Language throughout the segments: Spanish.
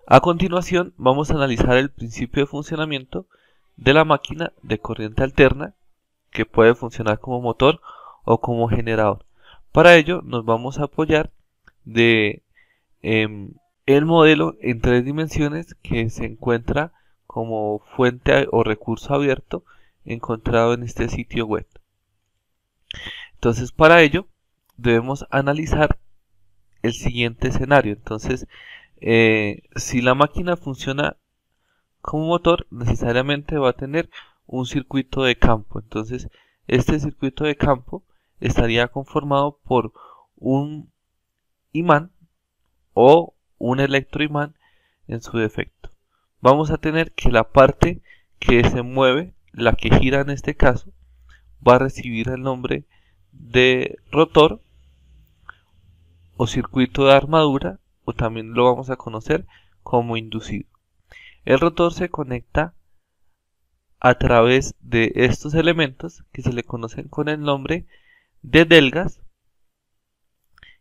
A continuación vamos a analizar el principio de funcionamiento de la máquina de corriente alterna, que puede funcionar como motor o como generador. Para ello nos vamos a apoyar de el modelo en 3 dimensiones que se encuentra como fuente o recurso abierto encontrado en este sitio web. Entonces, para ello debemos analizar el siguiente escenario. Entonces, si la máquina funciona como motor, necesariamente va a tener un circuito de campo. Entonces, este circuito de campo estaría conformado por un imán o un electroimán en su defecto. Vamos a tener que la parte que se mueve, la que gira en este caso, va a recibir el nombre de rotor o circuito de armadura, o también lo vamos a conocer como inducido. El rotor se conecta a través de estos elementos que se le conocen con el nombre de delgas,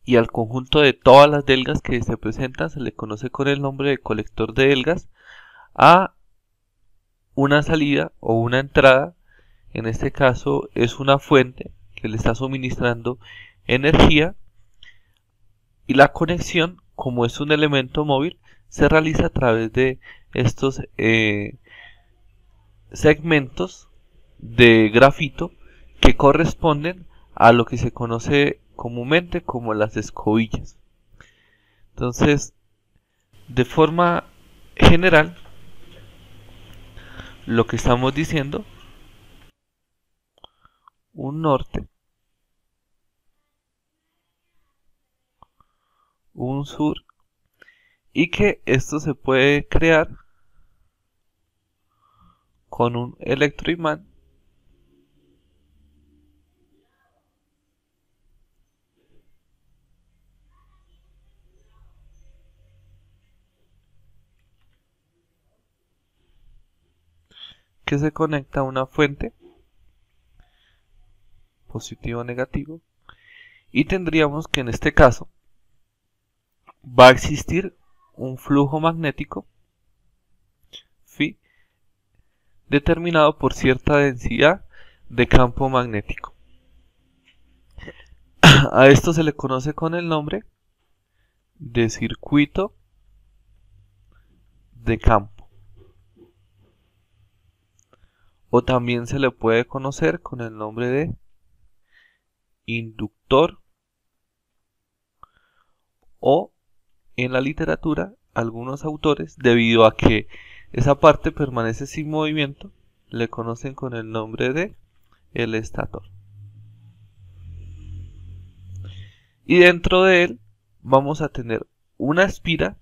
y al conjunto de todas las delgas que se presentan se le conoce con el nombre de colector de delgas, a una salida o una entrada. En este caso es una fuente que le está suministrando energía, y la conexión, como es un elemento móvil, se realiza a través de estos segmentos de grafito que corresponden a lo que se conoce comúnmente como las escobillas. Entonces, de forma general, lo que estamos diciendo, un norte, un sur, y que esto se puede crear con un electroimán que se conecta a una fuente, positivo o negativo, y tendríamos que en este caso va a existir un flujo magnético phi determinado por cierta densidad de campo magnético. A esto se le conoce con el nombre de circuito de campo, o también se le puede conocer con el nombre de inductor, o en la literatura algunos autores, debido a que esa parte permanece sin movimiento, le conocen con el nombre de el estator. Y dentro de él vamos a tener una espira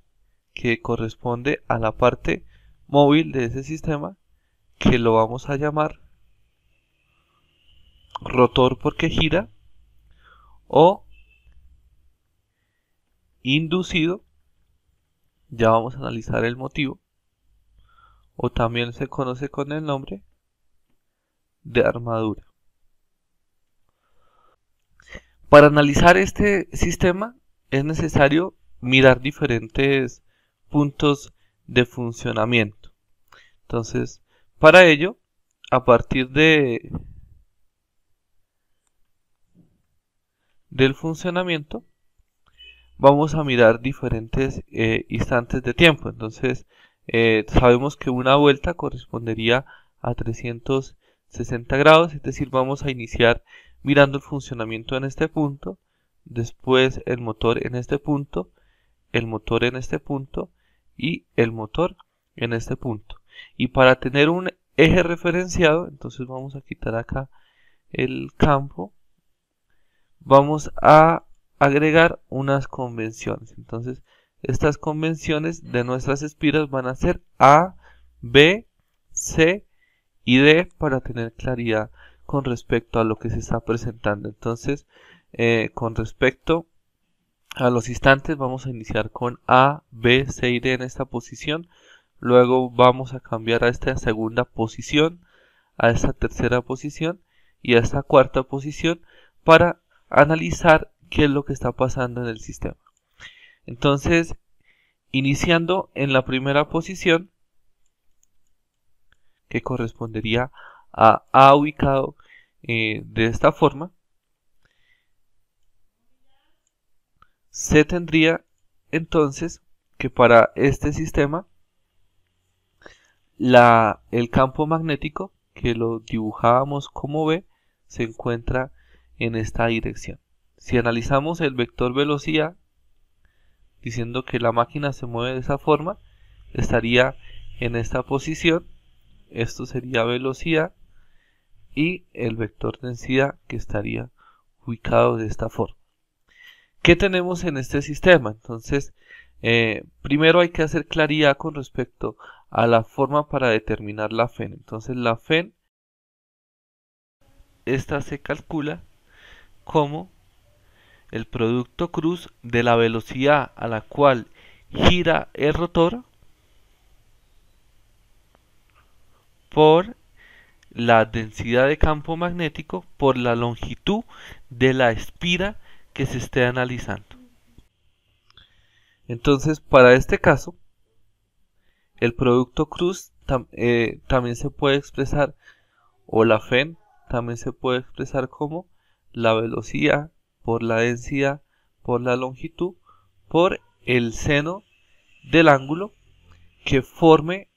que corresponde a la parte móvil de ese sistema, que lo vamos a llamar rotor porque gira, o inducido, ya vamos a analizar el motivo, o también se conoce con el nombre de armadura. Para analizar este sistema es necesario mirar diferentes puntos de funcionamiento. Entonces, para ello, a partir del funcionamiento, vamos a mirar diferentes instantes de tiempo. Entonces, sabemos que una vuelta correspondería a 360 grados, es decir, vamos a iniciar mirando el funcionamiento en este punto, después el motor en este punto, el motor en este punto y el motor en este punto. Y para tener un eje referenciado, entonces vamos a quitar acá el campo, vamos a agregar unas convenciones. Entonces, estas convenciones de nuestras espiras van a ser A, B, C y D, para tener claridad con respecto a lo que se está presentando. Entonces, con respecto a los instantes, vamos a iniciar con A, B, C y D en esta posición. Luego vamos a cambiar a esta segunda posición, a esta tercera posición y a esta cuarta posición, para analizar qué es lo que está pasando en el sistema. Entonces, iniciando en la primera posición, que correspondería a A ubicado de esta forma, se tendría entonces que para este sistema el campo magnético, que lo dibujábamos como B, se encuentra en esta dirección. Si analizamos el vector velocidad, diciendo que la máquina se mueve de esa forma, estaría en esta posición. Esto sería velocidad y el vector densidad, que estaría ubicado de esta forma. ¿Qué tenemos en este sistema? Entonces, primero hay que hacer claridad con respecto a la forma para determinar la FEN. Entonces, la FEN, esta se calcula como el producto cruz de la velocidad a la cual gira el rotor por la densidad de campo magnético por la longitud de la espira que se esté analizando. Entonces, para este caso, el producto cruz también se puede expresar, o la FEN también se puede expresar como la velocidad por la densidad por la longitud por el seno del ángulo que forme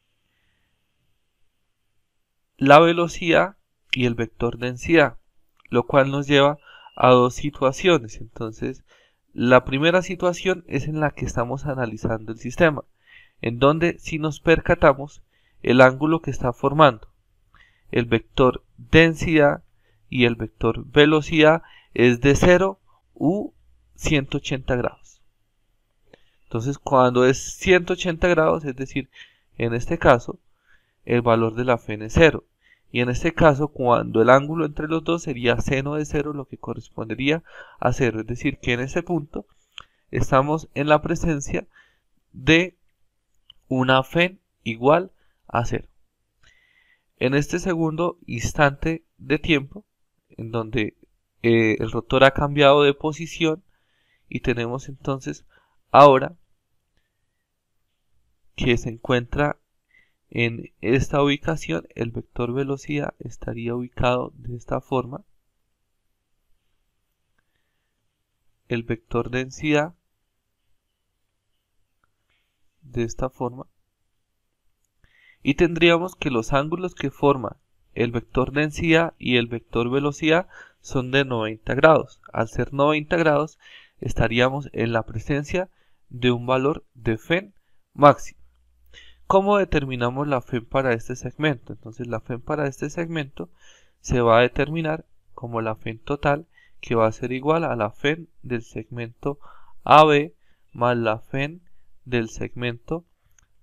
la velocidad y el vector densidad, lo cual nos lleva a dos situaciones. Entonces, la primera situación es en la que estamos analizando el sistema, en donde si nos percatamos el ángulo que está formando el vector densidad y el vector velocidad es de 0 u 180 grados. Entonces, cuando es 180 grados, es decir, en este caso, el valor de la FEN es 0. Y en este caso, cuando el ángulo entre los dos sería seno de 0, lo que correspondería a 0. Es decir, que en ese punto estamos en la presencia de una FEN igual a 0. En este segundo instante de tiempo, en donde el rotor ha cambiado de posición, y tenemos entonces ahora que se encuentra en esta ubicación, el vector velocidad estaría ubicado de esta forma, el vector densidad de esta forma, y tendríamos que los ángulos que forman el vector densidad y el vector velocidad son de 90 grados. Al ser 90 grados estaríamos en la presencia de un valor de FEN máximo. ¿Cómo determinamos la FEN para este segmento? Entonces, la FEN para este segmento se va a determinar como la FEN total, que va a ser igual a la FEN del segmento AB más la FEN del segmento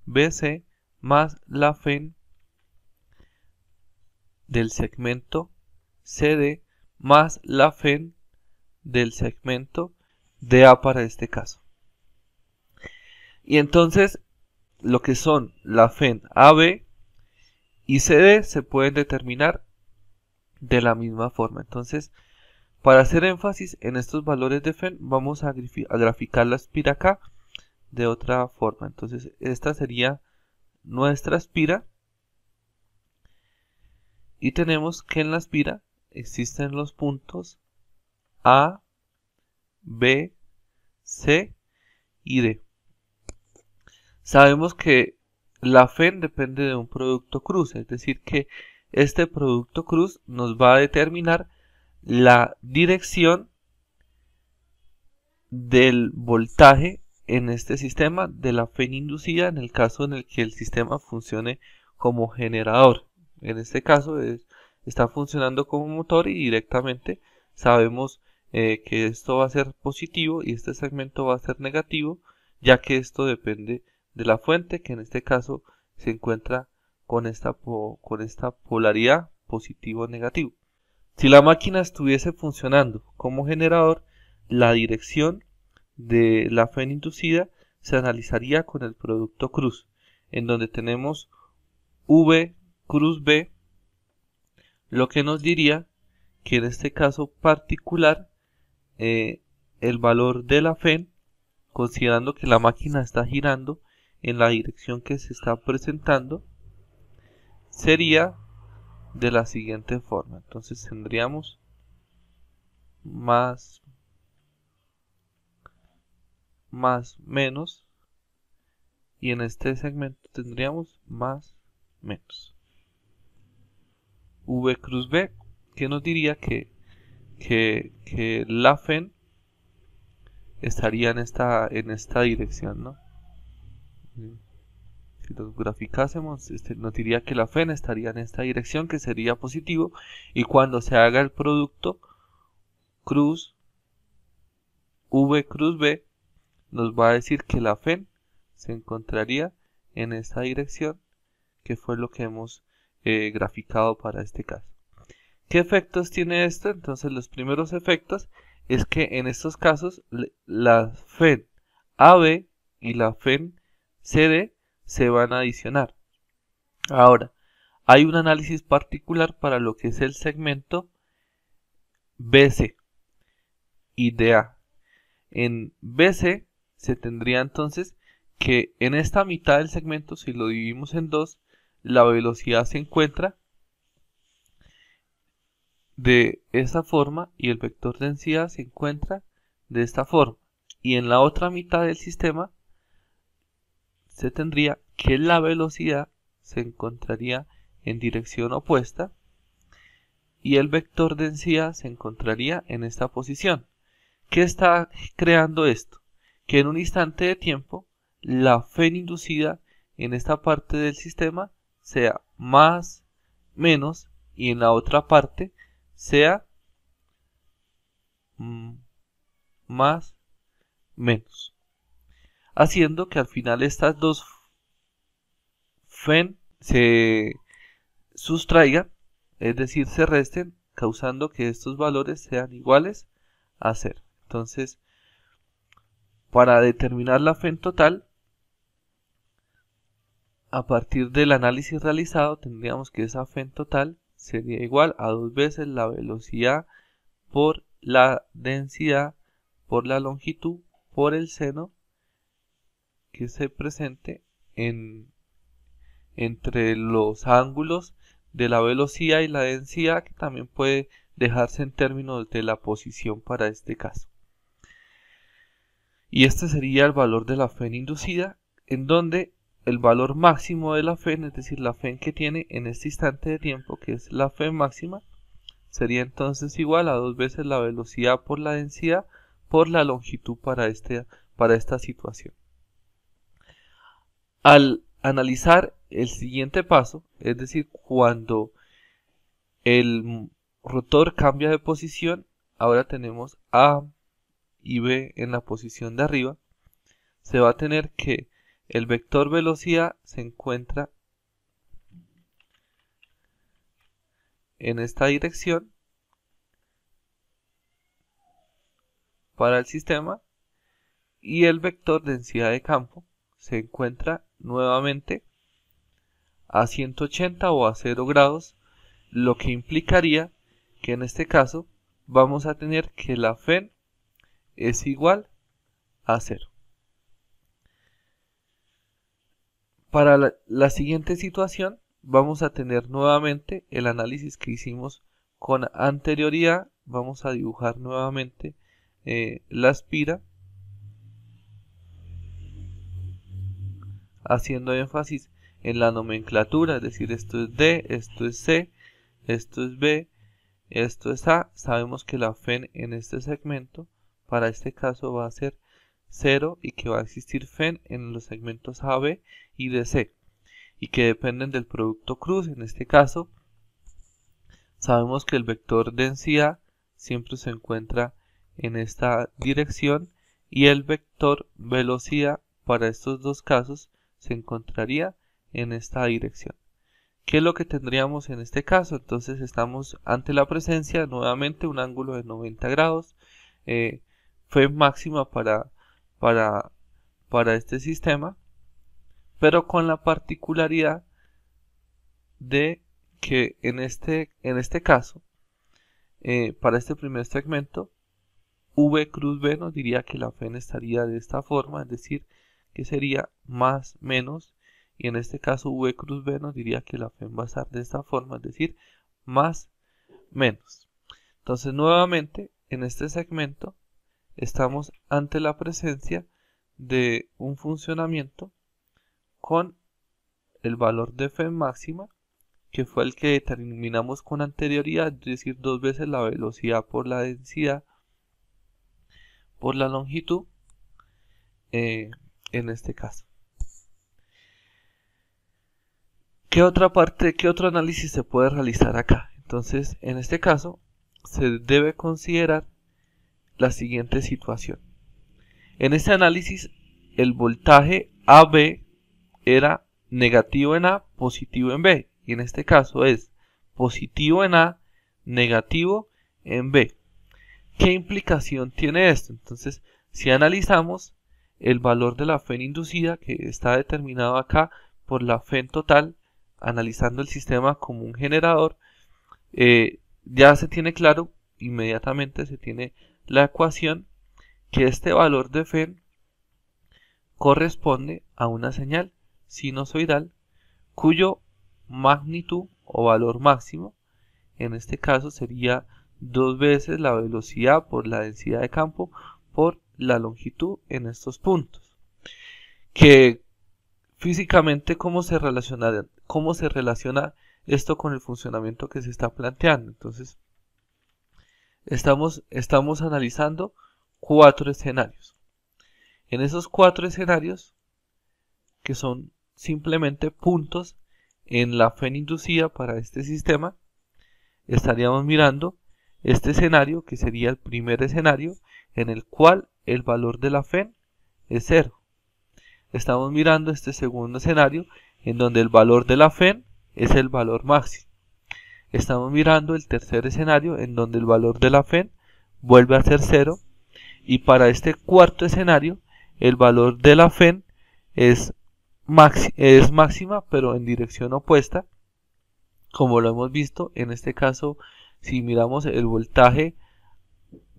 BC más la FEN del segmento CD más la FEN del segmento DA para este caso. Y entonces, lo que son la FEN AB y CD se pueden determinar de la misma forma. Entonces, para hacer énfasis en estos valores de FEN, vamos a graficar la espira acá de otra forma. Entonces, esta sería nuestra espira. Y tenemos que en la espira existen los puntos A, B, C y D. Sabemos que la FEN depende de un producto cruz, es decir que este producto cruz nos va a determinar la dirección del voltaje en este sistema de la FEN inducida en el caso en el que el sistema funcione como generador. En este caso está funcionando como motor y directamente sabemos que esto va a ser positivo y este segmento va a ser negativo, ya que esto depende de la fuente, que en este caso se encuentra con esta polaridad positivo-negativo. Si la máquina estuviese funcionando como generador, la dirección de la FEN inducida se analizaría con el producto cruz, en donde tenemos V cruz B, lo que nos diría que en este caso particular el valor de la FEN considerando que la máquina está girando en la dirección que se está presentando, sería de la siguiente forma. Entonces tendríamos más menos, y en este segmento tendríamos más menos. V cruz B, que nos diría que la FEN estaría en esta dirección, ¿no? Si lo graficásemos, nos diría que la FEN estaría en esta dirección, que sería positivo, y cuando se haga el producto cruz V cruz B, nos va a decir que la FEN se encontraría en esta dirección, que fue lo que hemos graficado para este caso. ¿Qué efectos tiene esto? Entonces los primeros efectos es que en estos casos la FEN AB y la FEN CD se van a adicionar. Ahora, hay un análisis particular para lo que es el segmento BC y DA. En BC se tendría entonces que en esta mitad del segmento, si lo dividimos en dos, la velocidad se encuentra de esta forma y el vector densidad se encuentra de esta forma. Y en la otra mitad del sistema se tendría que la velocidad se encontraría en dirección opuesta y el vector densidad se encontraría en esta posición. ¿Qué está creando esto? Que en un instante de tiempo la FEN inducida en esta parte del sistema sea más menos y en la otra parte sea más menos, haciendo que al final estas dos FEN se sustraigan, es decir, se resten, causando que estos valores sean iguales a 0. Entonces, para determinar la FEN total, a partir del análisis realizado, tendríamos que esa FEN total sería igual a 2 veces la velocidad por la densidad por la longitud por el seno que se presente entre los ángulos de la velocidad y la densidad, que también puede dejarse en términos de la posición para este caso. Y este sería el valor de la FEN inducida, en donde el valor máximo de la FEN, es decir, la FEN que tiene en este instante de tiempo, que es la FEN máxima, sería entonces igual a 2 veces la velocidad por la densidad por la longitud para esta situación. Al analizar el siguiente paso, es decir, cuando el rotor cambia de posición, ahora tenemos A y B en la posición de arriba, se va a tener que el vector velocidad se encuentra en esta dirección para el sistema y el vector densidad de campo se encuentra nuevamente a 180 o a 0 grados, lo que implicaría que en este caso vamos a tener que la FEN es igual a 0. Para la siguiente situación vamos a tener nuevamente el análisis que hicimos con anterioridad. Vamos a dibujar nuevamente la espira, haciendo énfasis en la nomenclatura, es decir, esto es D, esto es C, esto es B, esto es A. Sabemos que la FEN en este segmento, para este caso, va a ser 0 y que va a existir FEN en los segmentos AB y DC y que dependen del producto cruz. En este caso, sabemos que el vector densidad siempre se encuentra en esta dirección y el vector velocidad para estos dos casos se encontraría en esta dirección. ¿Qué es lo que tendríamos en este caso? Entonces estamos ante la presencia nuevamente un ángulo de 90 grados, FEN máxima para este sistema, pero con la particularidad de que en este caso, para este primer segmento, V cruz B nos diría que la FEN estaría de esta forma, es decir, que sería más menos, y en este caso V cruz B nos diría que la FEN va a estar de esta forma, es decir, más menos. Entonces nuevamente en este segmento estamos ante la presencia de un funcionamiento con el valor de FEN máxima, que fue el que determinamos con anterioridad, es decir, 2 veces la velocidad por la densidad por la longitud, en este caso. ¿Qué otro análisis se puede realizar acá? Entonces, en este caso, se debe considerar la siguiente situación. En este análisis, el voltaje AB era negativo en A, positivo en B. Y en este caso es positivo en A, negativo en B. ¿Qué implicación tiene esto? Entonces, si analizamos el valor de la FEN inducida, que está determinado acá por la FEN total, analizando el sistema como un generador, ya se tiene claro, inmediatamente se tiene la ecuación, que este valor de FEN corresponde a una señal sinusoidal cuyo magnitud o valor máximo, en este caso sería 2 veces la velocidad por la densidad de campo por la longitud en estos puntos. Que físicamente, ¿cómo se relaciona esto con el funcionamiento que se está planteando? Entonces, estamos analizando 4 escenarios. En esos 4 escenarios, que son simplemente puntos en la FEN inducida para este sistema, estaríamos mirando este escenario, que sería el primer escenario, en el cual el valor de la FEN es 0. Estamos mirando este segundo escenario, en donde el valor de la FEN es el valor máximo. Estamos mirando el tercer escenario, en donde el valor de la FEN vuelve a ser 0. Y para este cuarto escenario, el valor de la FEN es máxima, pero en dirección opuesta, como lo hemos visto. En este caso, si miramos el voltaje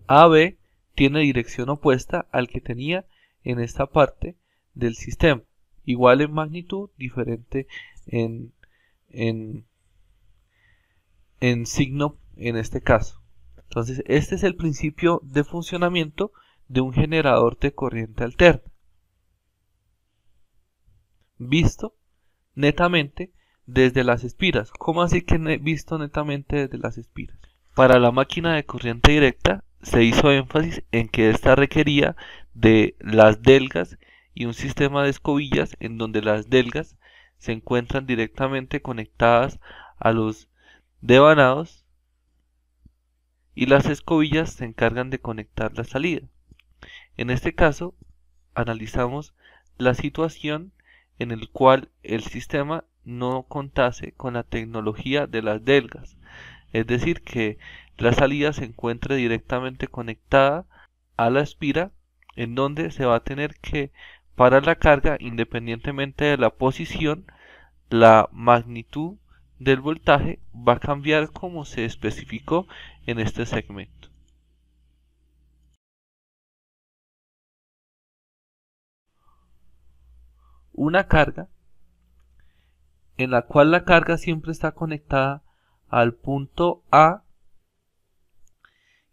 AB, tiene dirección opuesta al que tenía en esta parte del sistema, igual en magnitud, diferente en signo en este caso. Entonces, este es el principio de funcionamiento de un generador de corriente alterna, visto netamente desde las espiras. ¿Cómo así que visto netamente desde las espiras? Para la máquina de corriente directa se hizo énfasis en que esta requería de las delgas y un sistema de escobillas, en donde las delgas se encuentran directamente conectadas a los devanados y las escobillas se encargan de conectar la salida. En este caso, analizamos la situación en el cual el sistema no contase con la tecnología de las delgas, es decir, que la salida se encuentre directamente conectada a la espira, en donde se va a tener que parar la carga independientemente de la posición. La magnitud del voltaje va a cambiar como se especificó en este segmento. Una carga en la cual la carga siempre está conectada al punto A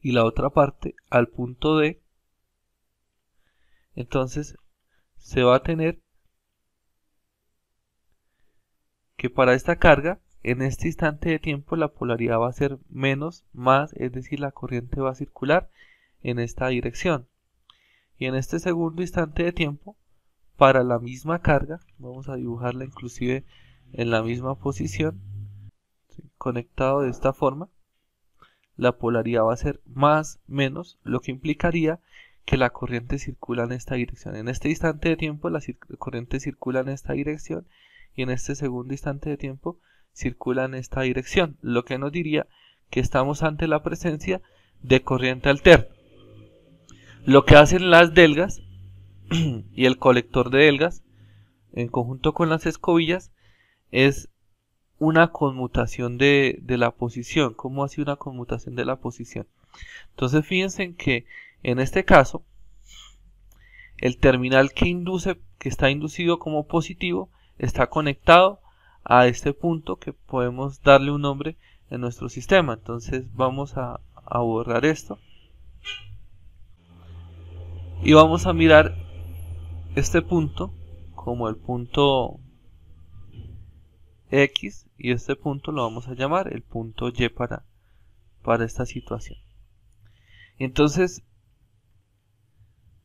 y la otra parte al punto D. Entonces se va a tener que para esta carga, en este instante de tiempo, la polaridad va a ser menos, más, es decir, la corriente va a circular en esta dirección. Y en este segundo instante de tiempo, para la misma carga, vamos a dibujarla inclusive en la misma posición, ¿sí?, conectado de esta forma, la polaridad va a ser más, menos, lo que implicaría que la corriente circula en esta dirección. En este instante de tiempo la corriente circula en esta dirección y en este segundo instante de tiempo circula en esta dirección, lo que nos diría que estamos ante la presencia de corriente alterna. Lo que hacen las delgas y el colector de delgas en conjunto con las escobillas es una conmutación de la posición. ¿Cómo hace una conmutación de la posición? Entonces fíjense en que En este caso, el terminal que está inducido como positivo está conectado a este punto que podemos darle un nombre en nuestro sistema. Entonces vamos a borrar esto y vamos a mirar este punto como el punto X, y este punto lo vamos a llamar el punto Y para esta situación. Entonces,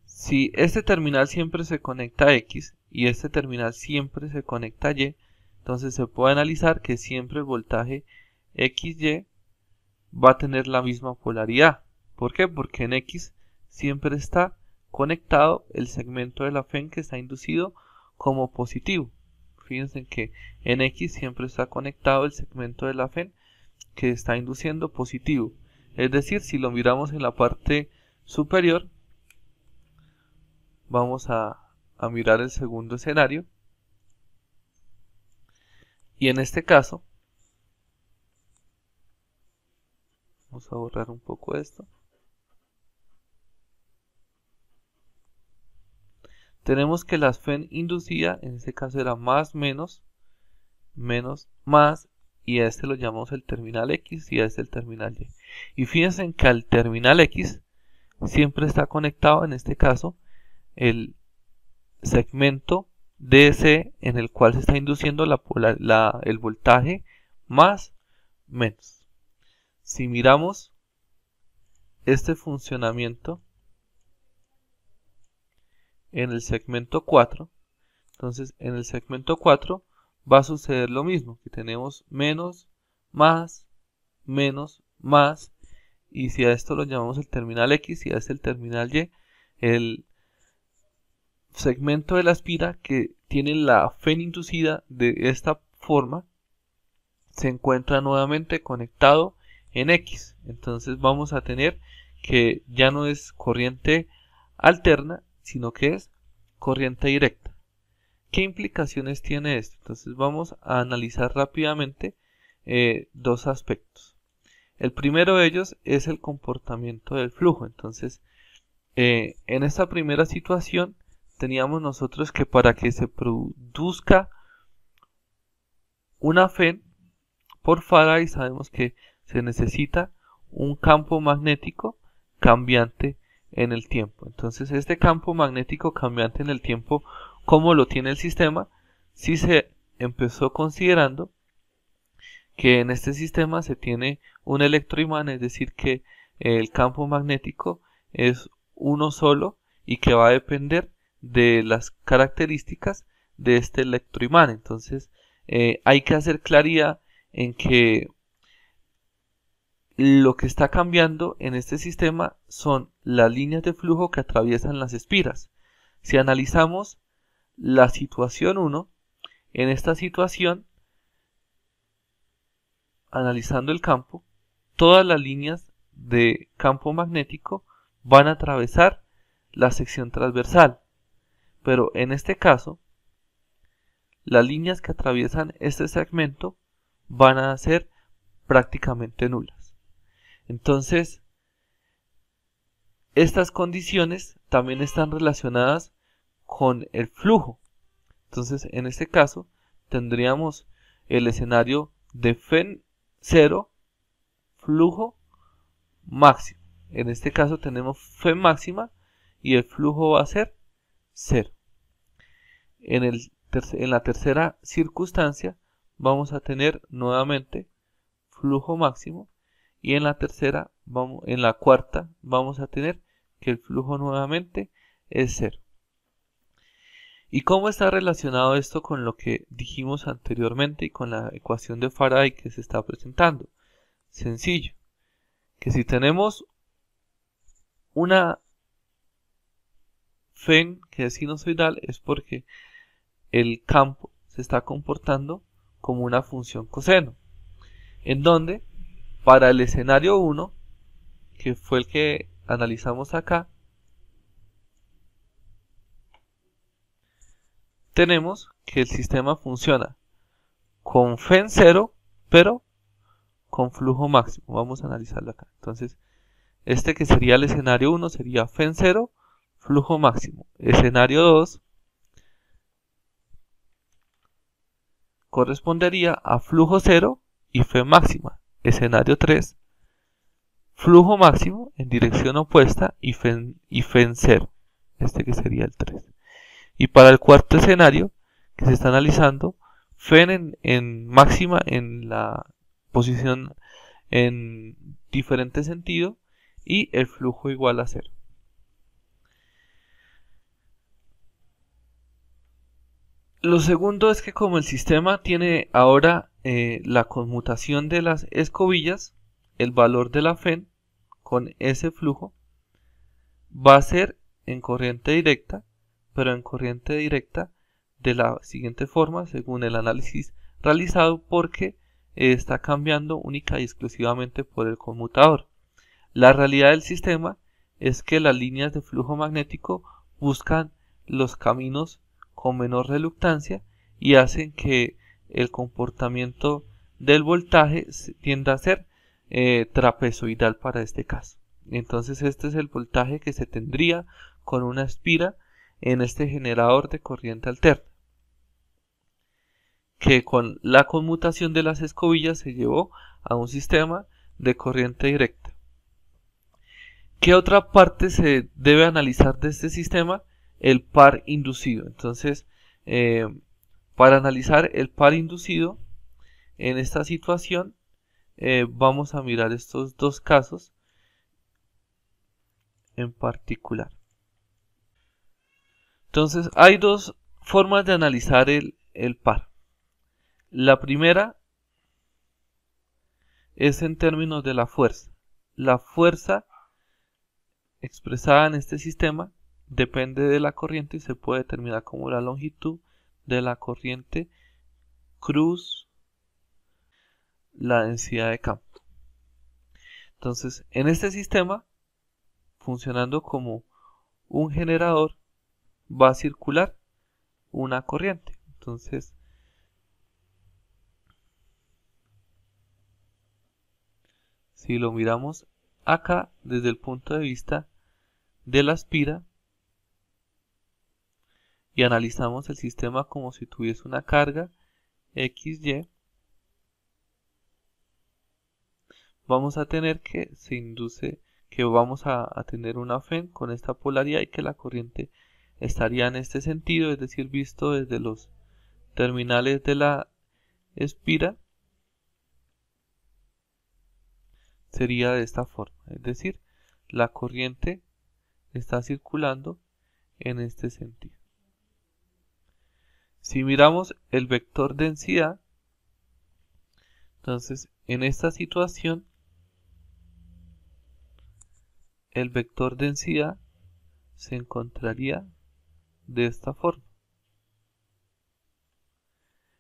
si este terminal siempre se conecta a X y este terminal siempre se conecta a Y, entonces se puede analizar que siempre el voltaje XY va a tener la misma polaridad. ¿Por qué? Porque en X siempre está conectado el segmento de la FEN que está inducido como positivo. Fíjense que en X siempre está conectado el segmento de la FEN que está induciendo positivo. Es decir, si lo miramos en la parte superior, vamos a mirar el segundo escenario. Y en este caso, vamos a borrar un poco esto. Tenemos que la FEN inducida, en este caso era más, menos, menos, más, y a este lo llamamos el terminal X y a este el terminal Y. Y fíjense que al terminal X siempre está conectado, en este caso, el segmento DC en el cual se está induciendo el voltaje más, menos. Si miramos este funcionamiento en el segmento 4, entonces en el segmento 4 va a suceder lo mismo, que tenemos menos, más, menos, más, y si a esto lo llamamos el terminal X y a este el terminal Y, el segmento de la espira que tiene la FEN inducida de esta forma se encuentra nuevamente conectado en X. Entonces vamos a tener que ya no es corriente alterna, sino que es corriente directa. ¿Qué implicaciones tiene esto? Entonces vamos a analizar rápidamente dos aspectos. El primero de ellos es el comportamiento del flujo. Entonces, en esta primera situación teníamos nosotros que para que se produzca una FEN por Faraday sabemos que se necesita un campo magnético cambiante en el tiempo. Entonces este campo magnético cambiante en el tiempo, ¿cómo lo tiene el sistema? Si se empezó considerando que en este sistema se tiene un electroimán, es decir que el campo magnético es uno solo y que va a depender de las características de este electroimán. Entonces hay que hacer claridad en que lo que está cambiando en este sistema son las líneas de flujo que atraviesan las espiras. Si analizamos la situación 1, en esta situación, analizando el campo, todas las líneas de campo magnético van a atravesar la sección transversal. Pero en este caso, las líneas que atraviesan este segmento van a ser prácticamente nulas. Entonces, estas condiciones también están relacionadas con el flujo. Entonces, en este caso, tendríamos el escenario de FEN 0, flujo máximo. En este caso tenemos FEN máxima y el flujo va a ser 0. En la tercera circunstancia vamos a tener nuevamente flujo máximo. Y en la cuarta vamos a tener que el flujo nuevamente es 0. ¿Y cómo está relacionado esto con lo que dijimos anteriormente y con la ecuación de Faraday que se está presentando? Sencillo, que si tenemos una FEN que es sinusoidal es porque el campo se está comportando como una función coseno, en donde para el escenario 1, que fue el que analizamos acá, tenemos que el sistema funciona con FEN 0, pero con flujo máximo. Vamos a analizarlo acá. Entonces, Este que sería el escenario 1 sería FEN 0, flujo máximo. Escenario 2 correspondería a flujo 0 y FEN máxima. Escenario 3, flujo máximo en dirección opuesta y FEN 0. Este que sería el 3. Y para el cuarto escenario que se está analizando, FEN en máxima en la posición en diferente sentido y el flujo igual a 0. Lo segundo es que como el sistema tiene ahora la conmutación de las escobillas, el valor de la FEN con ese flujo va a ser en corriente directa, pero en corriente directa de la siguiente forma según el análisis realizado, porque está cambiando única y exclusivamente por el conmutador. La realidad del sistema es que las líneas de flujo magnético buscan los caminos con menor reluctancia y hacen que el comportamiento del voltaje tienda a ser trapezoidal para este caso. Entonces este es el voltaje que se tendría con una espira en este generador de corriente alterna, que con la conmutación de las escobillas se llevó a un sistema de corriente directa. ¿Qué otra parte se debe analizar de este sistema? El par inducido. Entonces, para analizar el par inducido en esta situación, vamos a mirar estos dos casos en particular. Entonces, hay dos formas de analizar el par. La primera es en términos de la fuerza. La fuerza expresada en este sistema depende de la corriente y se puede determinar como la longitud de la corriente cruz la densidad de campo. Entonces, en este sistema, funcionando como un generador, va a circular una corriente. Entonces, si lo miramos acá desde el punto de vista de la espira y analizamos el sistema como si tuviese una carga XY, vamos a tener que se induce que vamos a tener una FEN con esta polaridad y que la corriente estaría en este sentido, es decir, visto desde los terminales de la espira, sería de esta forma, es decir, la corriente está circulando en este sentido. Si miramos el vector densidad, entonces en esta situación el vector densidad se encontraría de esta forma.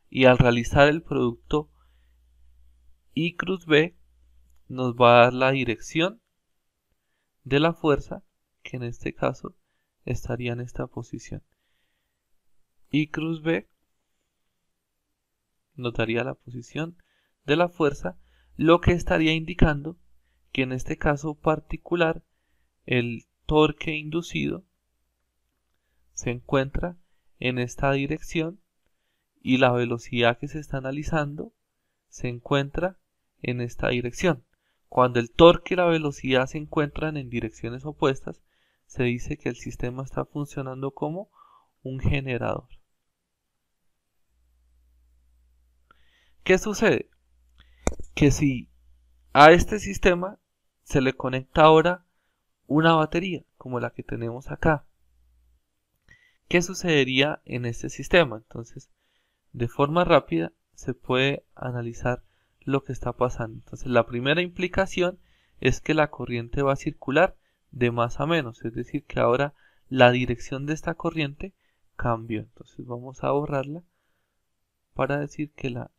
Y al realizar el producto I cruz B nos va a dar la dirección de la fuerza, que en este caso estaría en esta posición. I cruz B nos daría la posición de la fuerza, lo que estaría indicando que en este caso particular el torque inducido se encuentra en esta dirección y la velocidad que se está analizando se encuentra en esta dirección. Cuando el torque y la velocidad se encuentran en direcciones opuestas, se dice que el sistema está funcionando como un generador. ¿Qué sucede? Que si a este sistema se le conecta ahora una batería, como la que tenemos acá, ¿qué sucedería en este sistema? Entonces, de forma rápida se puede analizar lo que está pasando. Entonces, la primera implicación es que la corriente va a circular de más a menos, es decir, que ahora la dirección de esta corriente cambió. Entonces, vamos a borrarla para decir que la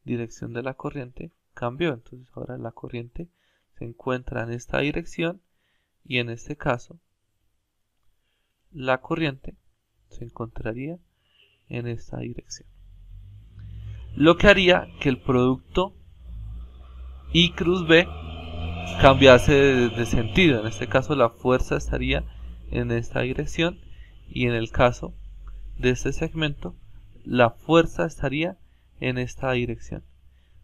dirección de la corriente cambió. Entonces, ahora la corriente se encuentra en esta dirección y en este caso la corriente se encontraría en esta dirección, lo que haría que el producto I cruz B cambiase de sentido. En este caso la fuerza estaría en esta dirección y en el caso de este segmento la fuerza estaría en esta dirección.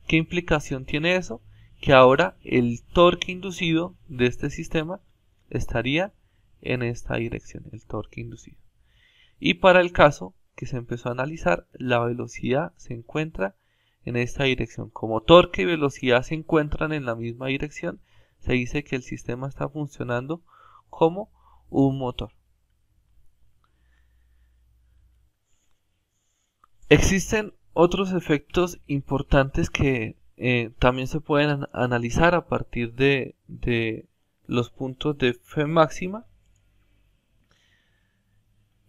¿Qué implicación tiene eso? Que ahora el torque inducido de este sistema estaría en esta dirección, el torque inducido. Y para el caso que se empezó a analizar, la velocidad se encuentra en esta dirección. Como torque y velocidad se encuentran en la misma dirección, se dice que el sistema está funcionando como un motor. Existen otros efectos importantes que también se pueden analizar a partir de los puntos de F máxima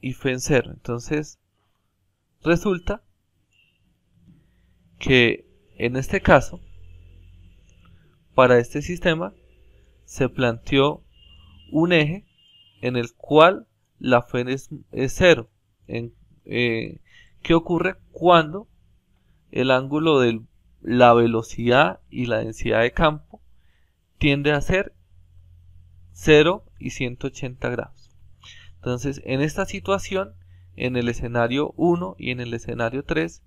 y F en cero. Entonces resulta que en este caso, para este sistema se planteó un eje en el cual la F es cero. ¿Qué ocurre cuando el ángulo de la velocidad y la densidad de campo tiende a ser 0 y 180 grados? Entonces, en esta situación, en el escenario 1 y en el escenario 3,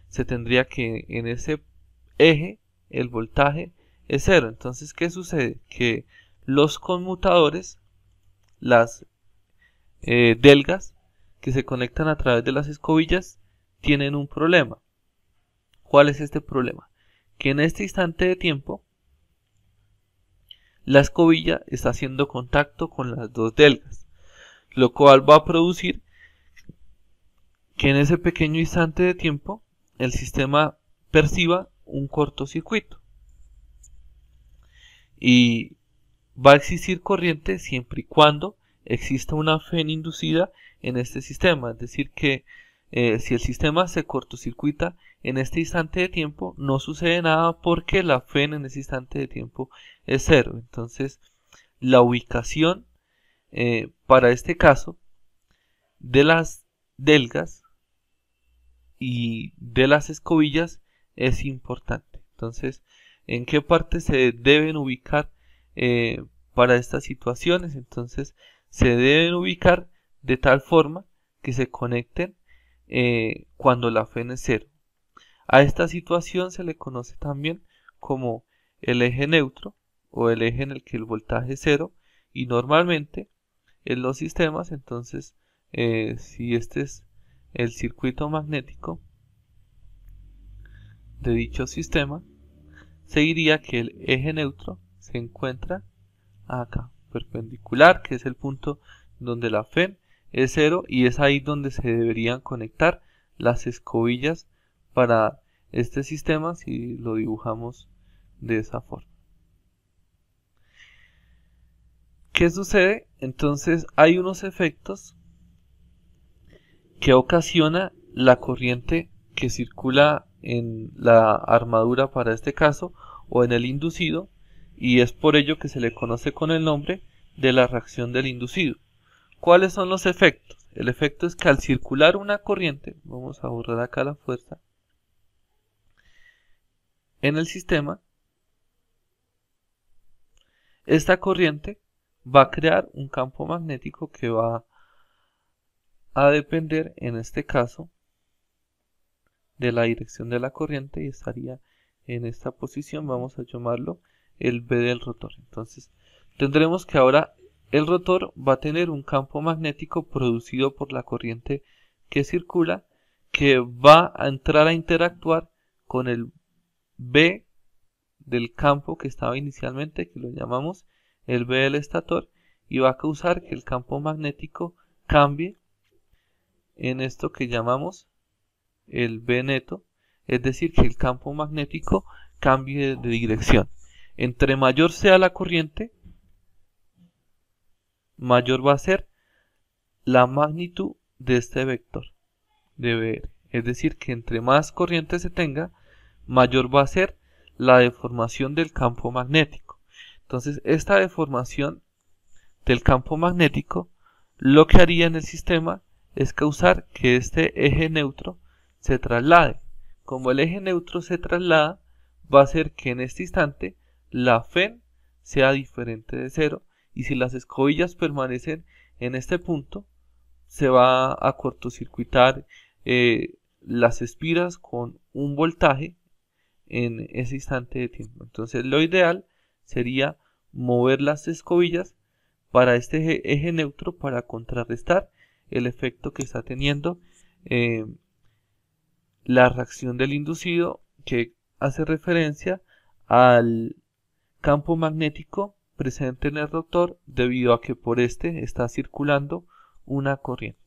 se tendría que en ese eje el voltaje es 0. Entonces, ¿qué sucede? Que los conmutadores, las delgas que se conectan a través de las escobillas, tienen un problema. ¿Cuál es este problema? Que en este instante de tiempo la escobilla está haciendo contacto con las dos delgas, lo cual va a producir que en ese pequeño instante de tiempo el sistema perciba un cortocircuito y va a existir corriente siempre y cuando exista una F inducida en este sistema. Es decir que si el sistema se cortocircuita en este instante de tiempo, no sucede nada porque la F en ese instante de tiempo es 0. Entonces la ubicación para este caso de las delgas y de las escobillas es importante. Entonces, ¿en qué parte se deben ubicar para estas situaciones? Entonces, se deben ubicar de tal forma que se conecten cuando la F es 0. A esta situación se le conoce también como el eje neutro o el eje en el que el voltaje es 0, y normalmente en los sistemas, entonces, si este es el circuito magnético de dicho sistema, se diría que el eje neutro se encuentra acá, perpendicular, que es el punto donde la F es 0, y es ahí donde se deberían conectar las escobillas para este sistema si lo dibujamos de esa forma. ¿Qué sucede? Entonces hay unos efectos que ocasiona la corriente que circula en la armadura para este caso o en el inducido, y es por ello que se le conoce con el nombre de la reacción del inducido. ¿Cuáles son los efectos? El efecto es que al circular una corriente, vamos a borrar acá la fuerza, en el sistema, esta corriente va a crear un campo magnético que va a depender, en este caso, de la dirección de la corriente y estaría en esta posición. Vamos a llamarlo el B del rotor. Entonces tendremos que ahora el rotor va a tener un campo magnético producido por la corriente que circula, que va a entrar a interactuar con el B del campo que estaba inicialmente, que lo llamamos el B del estator, y va a causar que el campo magnético cambie en esto que llamamos el B neto, es decir, que el campo magnético cambie de dirección. Entre mayor sea la corriente, mayor va a ser la magnitud de este vector de BR. Es decir, que entre más corriente se tenga, mayor va a ser la deformación del campo magnético. Entonces, esta deformación del campo magnético lo que haría en el sistema es causar que este eje neutro se traslade. Como el eje neutro se traslada, va a hacer que en este instante la F sea diferente de 0, y si las escobillas permanecen en este punto, se va a cortocircuitar las espiras con un voltaje en ese instante de tiempo. Entonces lo ideal sería mover las escobillas para este eje neutro para contrarrestar el efecto que está teniendo la reacción del inducido, que hace referencia al campo magnético presente en el rotor debido a que por este está circulando una corriente.